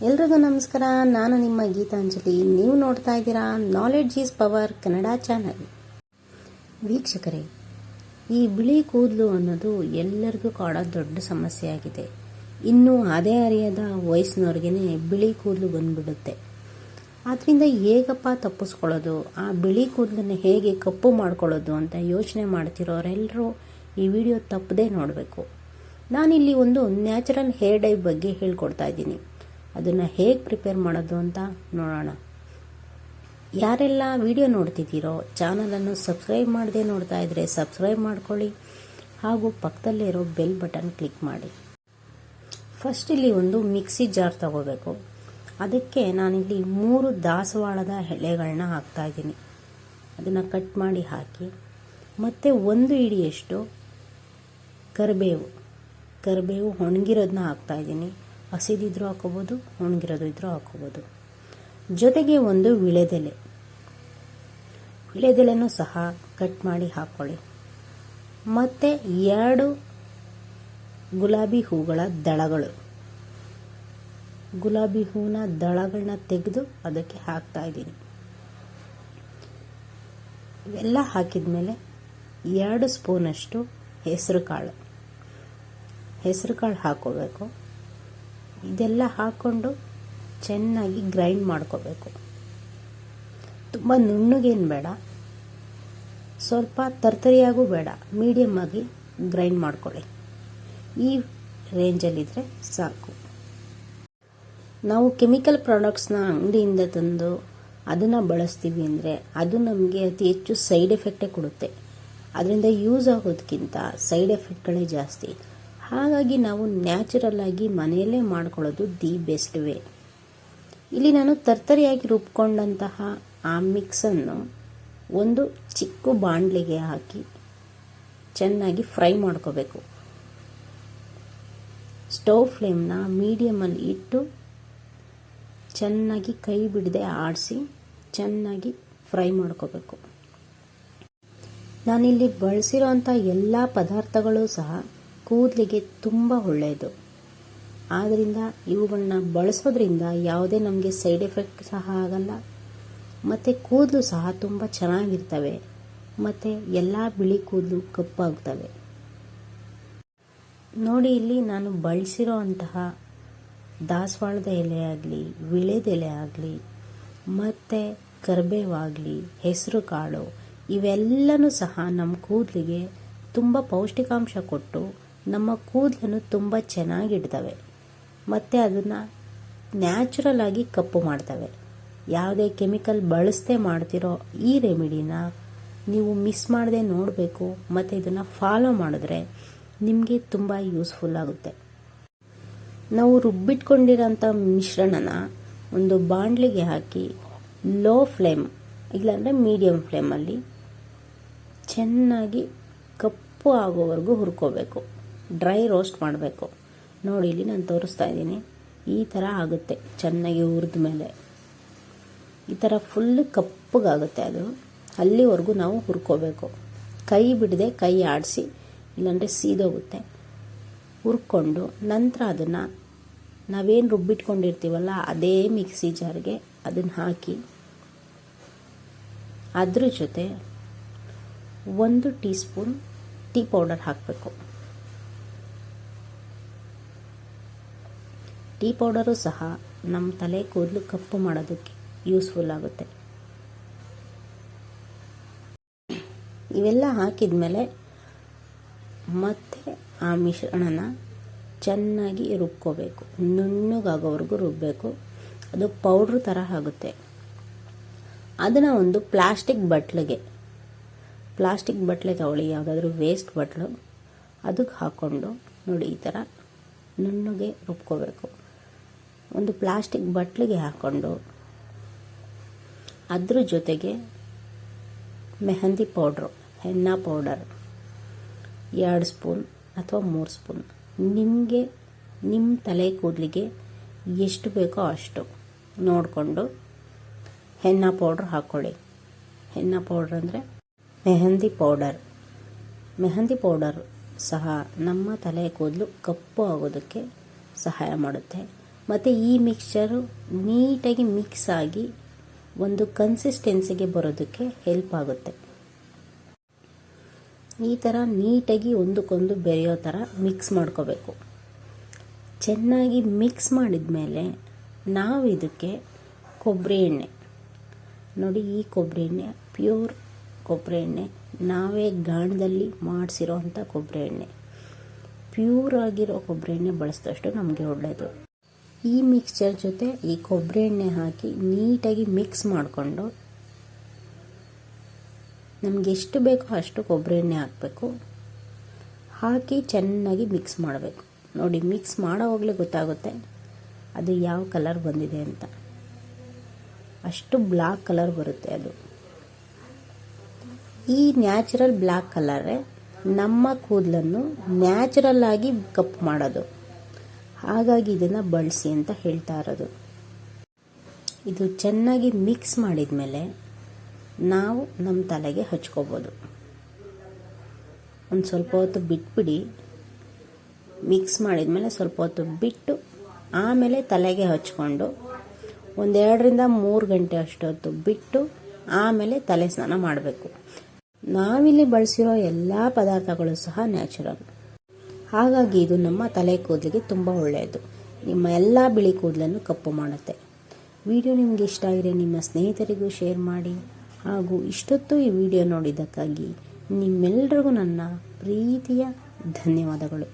ಎಲ್ರಿಗೂ ನಮಸ್ಕಾರ. ನಾನು ನಿಮ್ಮ ಗೀತಾಂಜಲಿ. ನೀವು ನೋಡ್ತಾ ಇದ್ದೀರಾ knowledge is power Kannada channel. ವೀಕ್ಷಕರೇ, ಈ ಬಿಳಿ ಕೂದಲು ಅನ್ನೋದು ಎಲ್ಲರಿಗೂ ಕಾಡೋ ದೊಡ್ಡ ಸಮಸ್ಯೆ ಆಗಿದೆ. ಇನ್ನೂ ಅದೇ ಅರಿಯದ ವಯಸ್ಸಿನವ್ರಿಗೇ ಬಿಳಿ ಕೂದಲು ಬಂದ್ಬಿಡುತ್ತೆ. ಆದ್ದರಿಂದ ಹೇಗಪ್ಪ ತಪ್ಪಿಸ್ಕೊಳ್ಳೋದು, ಆ ಬಿಳಿ ಕೂದಲನ್ನು ಹೇಗೆ ಕಪ್ಪು ಮಾಡ್ಕೊಳ್ಳೋದು ಅಂತ ಯೋಚನೆ ಮಾಡ್ತಿರೋರೆಲ್ಲರೂ ಈ ವಿಡಿಯೋ ತಪ್ಪದೇ ನೋಡಬೇಕು. ನಾನಿಲ್ಲಿ ಒಂದು ನ್ಯಾಚುರಲ್ ಹೇರ್ ಡೈ ಬಗ್ಗೆ ಹೇಳ್ಕೊಡ್ತಾ ಇದ್ದೀನಿ. ಅದನ್ನು ಹೇಗೆ ಪ್ರಿಪೇರ್ ಮಾಡೋದು ಅಂತ ನೋಡೋಣ. ಯಾರೆಲ್ಲ ವಿಡಿಯೋ ನೋಡ್ತಿದ್ದೀರೋ ಚಾನಲನ್ನು ಸಬ್ಸ್ಕ್ರೈಬ್ ಮಾಡದೆ ನೋಡ್ತಾ ಇದ್ದರೆ ಸಬ್ಸ್ಕ್ರೈಬ್ ಮಾಡ್ಕೊಳ್ಳಿ, ಹಾಗೂ ಪಕ್ಕದಲ್ಲಿರೋ ಬೆಲ್ ಬಟನ್ ಕ್ಲಿಕ್ ಮಾಡಿ. ಫಸ್ಟ್ ಇಲ್ಲಿ ಒಂದು ಮಿಕ್ಸಿ ಜಾರ್ ತಗೋಬೇಕು. ಅದಕ್ಕೆ ನಾನಿಲ್ಲಿ 3 ದಾಸವಾಳದ ಎಲೆಗಳನ್ನ ಹಾಕ್ತಾಯಿದ್ದೀನಿ. ಅದನ್ನು ಕಟ್ ಮಾಡಿ ಹಾಕಿ, ಮತ್ತು 1 ಹಿಡಿಯಷ್ಟು ಕರಿಬೇವು ಒಣಗಿರೋದನ್ನ ಹಾಕ್ತಾಯಿದ್ದೀನಿ. ಹಸಿದಿದ್ರೂ ಹಾಕೋಬೋದು, ಒಣಗಿರೋದು ಇದ್ರೂ ಹಾಕೋಬೋದು. ಜೊತೆಗೆ ಒಂದು ವಿಳೆದೆಲೆನೂ ಸಹ ಕಟ್ ಮಾಡಿ ಹಾಕ್ಕೊಳ್ಳಿ. ಮತ್ತು 2 ಗುಲಾಬಿ ಹೂಗಳ ಗುಲಾಬಿ ಹೂವಿನ ದಳಗಳನ್ನ ತೆಗೆದು ಅದಕ್ಕೆ ಹಾಕ್ತಾಯಿದ್ದೀನಿ. ಇವೆಲ್ಲ ಹಾಕಿದ ಮೇಲೆ 2 ಸ್ಪೂನಷ್ಟು ಹೆಸರು ಕಾಳು ಹಾಕ್ಕೋಬೇಕು. ಇದೆಲ್ಲ ಹಾಕ್ಕೊಂಡು ಚೆನ್ನಾಗಿ ಗ್ರೈಂಡ್ ಮಾಡ್ಕೋಬೇಕು. ತುಂಬ ನುಣ್ಣಗೇನು ಬೇಡ, ಸ್ವಲ್ಪ ತರ್ತರಿಯಾಗೂ ಬೇಡ, ಮೀಡಿಯಮ್ ಆಗಿ ಗ್ರೈಂಡ್ ಮಾಡ್ಕೊಳ್ಳಿ. ಈ ರೇಂಜಲ್ಲಿದ್ದರೆ ಸಾಕು. ನಾವು ಕೆಮಿಕಲ್ ಪ್ರಾಡಕ್ಟ್ಸ್ನ ಅಂಗಡಿಯಿಂದ ತಂದು ಅದನ್ನು ಬಳಸ್ತೀವಿ ಅಂದರೆ ಅದು ನಮಗೆ ಅತಿ ಹೆಚ್ಚು ಸೈಡ್ ಎಫೆಕ್ಟೇ ಕೊಡುತ್ತೆ. ಅದರಿಂದ ಯೂಸ್ ಆಗೋದಕ್ಕಿಂತ ಸೈಡ್ ಎಫೆಕ್ಟ್ಗಳೇ ಜಾಸ್ತಿ. ಹಾಗಾಗಿ ನಾವು ನ್ಯಾಚುರಲ್ ಆಗಿ ಮನೆಯಲ್ಲೇ ಮಾಡ್ಕೊಳ್ಳೋದು ದಿ ಬೆಸ್ಟ್ ವೇ. ಇಲ್ಲಿ ನಾನು ತರ್ತರಿಯಾಗಿ ರುಬ್ಕೊಂಡಂತಹ ಆ ಮಿಕ್ಸನ್ನು ಒಂದು ಚಿಕ್ಕ ಬಾಣಲಿಗೆ ಹಾಕಿ ಚೆನ್ನಾಗಿ ಫ್ರೈ ಮಾಡ್ಕೋಬೇಕು. ಸ್ಟವ್ ಫ್ಲೇಮ್ನ ಮೀಡಿಯಮಲ್ಲಿ ಇಟ್ಟು ಚೆನ್ನಾಗಿ ಕೈ ಬಿಡದೆ ಆಡಿಸಿ ಚೆನ್ನಾಗಿ ಫ್ರೈ ಮಾಡ್ಕೋಬೇಕು. ನಾನಿಲ್ಲಿ ಬಳಸಿರೋಂಥ ಎಲ್ಲ ಪದಾರ್ಥಗಳು ಸಹ ಕೂದಲಿಗೆ ತುಂಬ ಒಳ್ಳೆಯದು. ಆದ್ದರಿಂದ ಇವುಗಳನ್ನ ಬಳಸೋದ್ರಿಂದ ಯಾವುದೇ ನಮಗೆ ಸೈಡ್ ಎಫೆಕ್ಟ್ ಸಹ ಆಗಲ್ಲ, ಮತ್ತು ಕೂದಲು ಸಹ ತುಂಬ ಚೆನ್ನಾಗಿರ್ತವೆ, ಮತ್ತು ಎಲ್ಲ ಬಿಳಿ ಕೂದಲು ಕಪ್ಪಾಗ್ತವೆ. ನೋಡಿ, ಇಲ್ಲಿ ನಾನು ಬಳಸಿರೋ ಅಂತಹ ದಾಸವಾಳದ ಎಲೆ ಆಗಲಿ, ವಿಳೆದೆಲೆ ಆಗಲಿ, ಮತ್ತು ಕರಿಬೇವಾಗಲಿ, ಹೆಸರು ಕಾಳು, ಇವೆಲ್ಲನೂ ಸಹ ನಮ್ಮ ಕೂದಲಿಗೆ ತುಂಬ ಪೌಷ್ಟಿಕಾಂಶ ಕೊಟ್ಟು ನಮ್ಮ ಕೂದಲನ್ನು ತುಂಬ ಚೆನ್ನಾಗಿಡ್ತವೆ, ಮತ್ತು ಅದನ್ನು ನ್ಯಾಚುರಲ್ ಆಗಿ ಕಪ್ಪು ಮಾಡ್ತವೆ. ಯಾವುದೇ ಕೆಮಿಕಲ್ ಬಳಸದೆ ಮಾಡ್ತಿರೋ ಈ ರೆಮಿಡಿನ ನೀವು ಮಿಸ್ ಮಾಡದೆ ನೋಡಬೇಕು, ಮತ್ತು ಇದನ್ನು ಫಾಲೋ ಮಾಡಿದ್ರೆ ನಿಮಗೆ ತುಂಬ ಯೂಸ್ಫುಲ್ ಆಗುತ್ತೆ. ನಾವು ರುಬ್ಬಿಟ್ಕೊಂಡಿರೋಂಥ ಮಿಶ್ರಣನ ಒಂದು ಬಾಣಲಿಗೆ ಹಾಕಿ ಲೋ ಫ್ಲೇಮ್ ಇಲ್ಲಾಂದರೆ ಮೀಡಿಯಮ್ ಫ್ಲೇಮಲ್ಲಿ ಚೆನ್ನಾಗಿ ಕಪ್ಪು ಆಗೋವರೆಗೂ ಹುರ್ಕೋಬೇಕು. ಡ್ರೈ ರೋಸ್ಟ್ ಮಾಡಬೇಕು. ನೋಡಿ, ಇಲ್ಲಿ ನಾನು ತೋರಿಸ್ತಾ ಇದ್ದೀನಿ. ಈ ಥರ ಆಗುತ್ತೆ. ಚೆನ್ನಾಗಿ ಹುರಿದ ಮೇಲೆ ಈ ಥರ ಫುಲ್ ಕಪ್ಪಗಾಗುತ್ತೆ. ಅದು ಅಲ್ಲಿವರೆಗೂ ನಾವು ಹುರ್ಕೋಬೇಕು. ಕೈ ಬಿಡದೆ ಕೈ ಆಡಿಸಿ, ಇಲ್ಲಾಂದರೆ ಸೀದೋಗುತ್ತೆ. ಹುರ್ಕೊಂಡು ನಂತರ ಅದನ್ನು ನಾವೇನು ರುಬ್ಬಿಟ್ಕೊಂಡಿರ್ತೀವಲ್ಲ ಅದೇ ಮಿಕ್ಸಿ ಜಾರ್ಗೆ ಅದನ್ನು ಹಾಕಿ, ಅದ್ರ ಜೊತೆ 1 ಟೀ ಸ್ಪೂನ್ ಟೀ ಪೌಡರ್ ಹಾಕಬೇಕು. ಟೀ ಪೌಡರು ಸಹ ನಮ್ಮ ತಲೆ ಕೂದಲು ಕಪ್ಪು ಮಾಡೋದಕ್ಕೆ ಯೂಸ್ಫುಲ್ ಆಗುತ್ತೆ. ಇವೆಲ್ಲ ಹಾಕಿದ ಮೇಲೆ ಮತ್ತೆ ಆ ಮಿಶ್ರಣನ ಚೆನ್ನಾಗಿ ರುಬ್ಕೋಬೇಕು. ನುಣ್ಣಗಾಗೋವರೆಗೂ ರುಬ್ಬಬೇಕು. ಅದು ಪೌಡ್ರ್ ಥರ ಆಗುತ್ತೆ. ಅದನ್ನು ಒಂದು ಪ್ಲಾಸ್ಟಿಕ್ ಬಟ್ಲೆ ತಗೊಳ್ಳಿ, ಯಾವುದಾದ್ರೂ ವೇಸ್ಟ್ ಬಟ್ಲು, ಅದಕ್ಕೆ ಹಾಕ್ಕೊಂಡು ನೋಡಿ ಈ ಥರ ನುಣ್ಣಗೆ ರುಬ್ಕೋಬೇಕು. ಒಂದು ಪ್ಲಾಸ್ಟಿಕ್ ಬಟ್ಲಿಗೆ ಹಾಕ್ಕೊಂಡು ಅದ್ರ ಜೊತೆಗೆ mehndi powder, Henna powder 2 spoon ಅಥವಾ 3 ಸ್ಪೂನ್, ನಿಮ್ಮ ತಲೆ ಕೂದಲಿಗೆ ಎಷ್ಟು ಬೇಕೋ ಅಷ್ಟು ನೋಡಿಕೊಂಡು ಹೆನ್ನಾ ಪೌಡ್ರ್ ಹಾಕ್ಕೊಳ್ಳಿ. ಹೆನ್ನಾ ಪೌಡ್ರ್ ಅಂದರೆ ಮೆಹಂದಿ ಪೌಡರ್ ಸಹ ನಮ್ಮ ತಲೆ ಕೂದಲು ಕಪ್ಪು ಆಗೋದಕ್ಕೆ ಸಹಾಯ ಮಾಡುತ್ತೆ. ಮತ್ತು ಈ ಮಿಕ್ಸ್ಚರು ನೀಟಾಗಿ ಮಿಕ್ಸ್ ಆಗಿ ಒಂದು ಕನ್ಸಿಸ್ಟೆನ್ಸಿಗೆ ಬರೋದಕ್ಕೆ ಹೆಲ್ಪ್ ಆಗುತ್ತೆ. ಈ ಥರ ನೀಟಾಗಿ ಒಂದಕ್ಕೊಂದು ಬೆರೆಯೋ ಥರ ಮಿಕ್ಸ್ ಮಾಡ್ಕೋಬೇಕು. ಚೆನ್ನಾಗಿ ಮಿಕ್ಸ್ ಮಾಡಿದ ಮೇಲೆ ನಾವು ಇದಕ್ಕೆ ಕೊಬ್ಬರಿ ಎಣ್ಣೆ ನೋಡಿ, ಈ ಕೊಬ್ಬರಿ ಎಣ್ಣೆ ಪ್ಯೂರ್ ಕೊಬ್ಬರಿ ಎಣ್ಣೆ, ನಾವೇ ಗಾಣದಲ್ಲಿ ಮಾಡಿಸಿರೋ ಅಂಥ ಕೊಬ್ಬರಿ ಎಣ್ಣೆ, ಪ್ಯೂರ್ ಆಗಿರೋ ಕೊಬ್ಬರಿ ಎಣ್ಣೆ ಬಳಸಿದಷ್ಟು ನಮಗೆ ಒಳ್ಳೆಯದು. ಈ ಮಿಕ್ಸ್ಚರ್ ಜೊತೆ ಈ ಕೊಬ್ಬರಿ ಎಣ್ಣೆ ಹಾಕಿ ನೀಟಾಗಿ ಮಿಕ್ಸ್ ಮಾಡಿಕೊಂಡು ನಮಗೆ ಎಷ್ಟು ಬೇಕೋ ಅಷ್ಟು ಕೊಬ್ಬರಿ ಎಣ್ಣೆ ಹಾಕಬೇಕು. ಹಾಕಿ ಚೆನ್ನಾಗಿ ಮಿಕ್ಸ್ ಮಾಡಬೇಕು. ನೋಡಿ, ಮಿಕ್ಸ್ ಮಾಡೋವಾಗಲೇ ಗೊತ್ತಾಗುತ್ತೆ ಅದು ಯಾವ ಕಲರ್ ಬಂದಿದೆ ಅಂತ. ಅಷ್ಟು ಬ್ಲ್ಯಾಕ್ ಕಲರ್ ಬರುತ್ತೆ ಅದು. ಈ ನ್ಯಾಚುರಲ್ ಬ್ಲ್ಯಾಕ್ ಕಲರೇ ನಮ್ಮ ಕೂದಲನ್ನು ನ್ಯಾಚುರಲ್ ಆಗಿ ಕಪ್ಪು ಮಾಡೋದು. ಹಾಗಾಗಿ ಇದನ್ನು ಬಳಸಿ ಅಂತ ಹೇಳ್ತಾ ಇರೋದು. ಇದು ಚೆನ್ನಾಗಿ ಮಿಕ್ಸ್ ಮಾಡಿದ ಮೇಲೆ ನಾವು ನಮ್ಮ ತಲೆಗೆ ಹಚ್ಕೋಬೋದು. ಒಂದು ಸ್ವಲ್ಪ ಹೊತ್ತು ಬಿಟ್ಬಿಡಿ. ಮಿಕ್ಸ್ ಮಾಡಿದ ಮೇಲೆ ಸ್ವಲ್ಪ ಹೊತ್ತು ಬಿಟ್ಟು ಆಮೇಲೆ ತಲೆಗೆ ಹಚ್ಕೊಂಡು 1-2-3 ಗಂಟೆ ಅಷ್ಟೊತ್ತು ಬಿಟ್ಟು ಆಮೇಲೆ ತಲೆ ಸ್ನಾನ ಮಾಡಬೇಕು. ನಾವಿಲ್ಲಿ ಬಳಸಿರೋ ಎಲ್ಲ ಪದಾರ್ಥಗಳು ಸಹ ನ್ಯಾಚುರಲ್. ಹಾಗಾಗಿ ಇದು ನಮ್ಮ ತಲೆ ಕೂದಲಿಗೆ ತುಂಬ ಒಳ್ಳೆಯದು. ನಿಮ್ಮ ಎಲ್ಲ ಬಿಳಿ ಕೂದಲನ್ನು ಕಪ್ಪು ಮಾಡುತ್ತೆ. ವಿಡಿಯೋ ನಿಮಗೆ ಇಷ್ಟ ಆಗಿದ್ರೆ ನಿಮ್ಮ ಸ್ನೇಹಿತರಿಗೂ ಶೇರ್ ಮಾಡಿ. ಹಾಗೂ ಇಷ್ಟೊತ್ತು ಈ ವಿಡಿಯೋ ನೋಡಿದ್ದಕ್ಕಾಗಿ ನಿಮ್ಮೆಲ್ಲರಿಗೂ ನನ್ನ ಪ್ರೀತಿಯ ಧನ್ಯವಾದಗಳು.